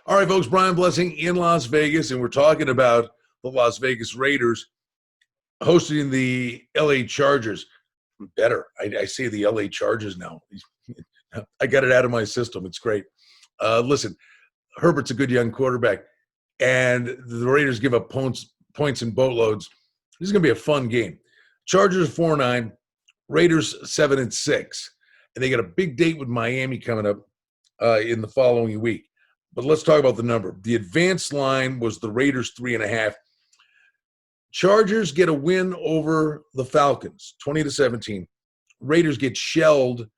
All right, folks, Brian Blessing in Las Vegas, and we're talking about the Las Vegas Raiders hosting the LA Chargers. Better. I say the LA Chargers now. I got it out of my system. It's great. Listen, Herbert's a good young quarterback, and the Raiders give up points in boatloads. This is going to be a fun game. Chargers 4-9, Raiders 7-6, and they got a big date with Miami coming up in the following week. But let's talk about the number. The advanced line was the Raiders 3.5. Chargers get a win over the Falcons, 20-17. Raiders get shelled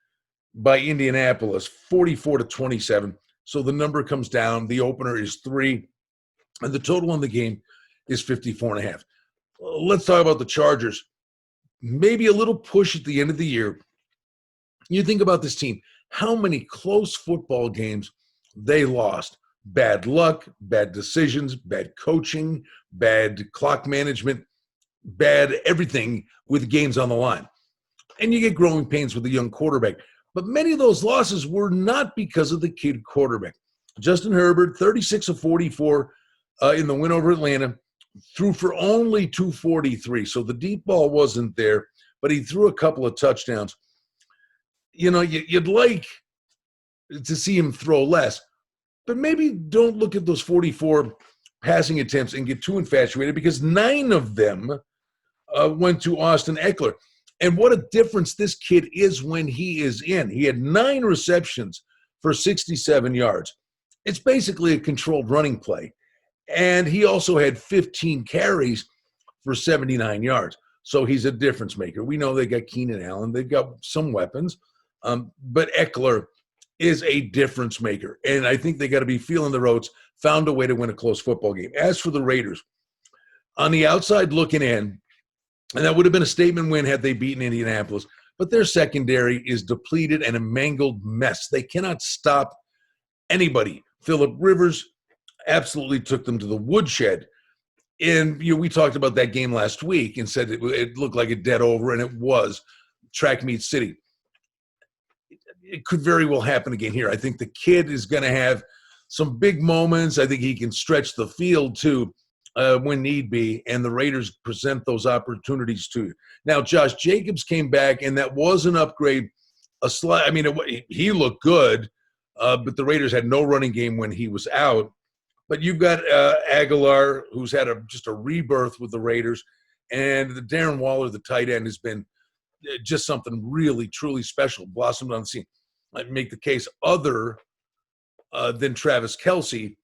by Indianapolis, 44-27. So the number comes down. The opener is 3, and the total on the game is 54.5. Let's talk about the Chargers. Maybe a little push at the end of the year. You think about this team, how many close football games they lost. Bad luck, bad decisions, bad coaching, bad clock management, bad everything with games on the line. And you get growing pains with a young quarterback. But many of those losses were not because of the kid quarterback. Justin Herbert, 36 of 44 in the win over Atlanta, threw for only 243. So the deep ball wasn't there, but he threw a couple of touchdowns. You know, you'd like to see him throw less, but maybe don't look at those 44 passing attempts and get too infatuated, because 9 of them went to Austin Eckler. And what a difference this kid is when he is in. He had 9 receptions for 67 yards. It's basically a controlled running play. And he also had 15 carries for 79 yards. So he's a difference maker. We know they got Keenan Allen. They've got some weapons. But Eckler is a difference maker. And I think they got to be feeling the ropes, found a way to win a close football game. As for the Raiders, on the outside looking in, and that would have been a statement win had they beaten Indianapolis, but their secondary is depleted and a mangled mess. They cannot stop anybody. Phillip Rivers absolutely took them to the woodshed. And we talked about that game last week and said it looked like a dead over, and it was. Track meets city. It could very well happen again here. I think the kid is going to have some big moments. I think he can stretch the field too when need be, and the Raiders present those opportunities to you. Now, Josh Jacobs came back, and that was an upgrade. He looked good, but the Raiders had no running game when he was out. But you've got Aguilar, who's had just a rebirth with the Raiders, and the Darren Waller, the tight end, has been just something really, truly special, blossomed on the scene. I'd make the case other than Travis Kelce.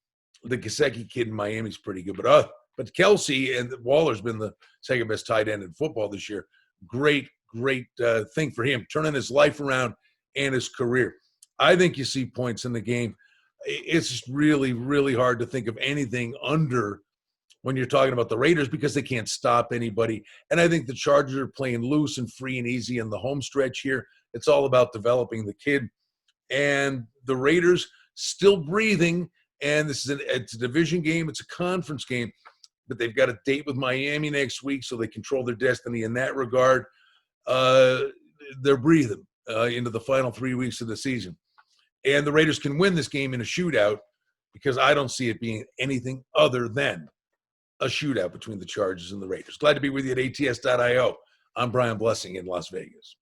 The Gesicki kid in Miami is pretty good, but Kelce and Waller's been the second best tight end in football this year. Great thing for him, turning his life around and his career. I think you see points in the game. It's just really, really hard to think of anything under when you're talking about the Raiders, because they can't stop anybody. And I think the Chargers are playing loose and free and easy in the home stretch here. It's all about developing the kid. And the Raiders still breathing, and it's a division game. It's a conference game, but they've got a date with Miami next week, so they control their destiny in that regard. They're breathing into the final 3 weeks of the season. And the Raiders can win this game in a shootout, because I don't see it being anything other than a shootout between the Chargers and the Raiders. Glad to be with you at ATS.io. I'm Brian Blessing in Las Vegas.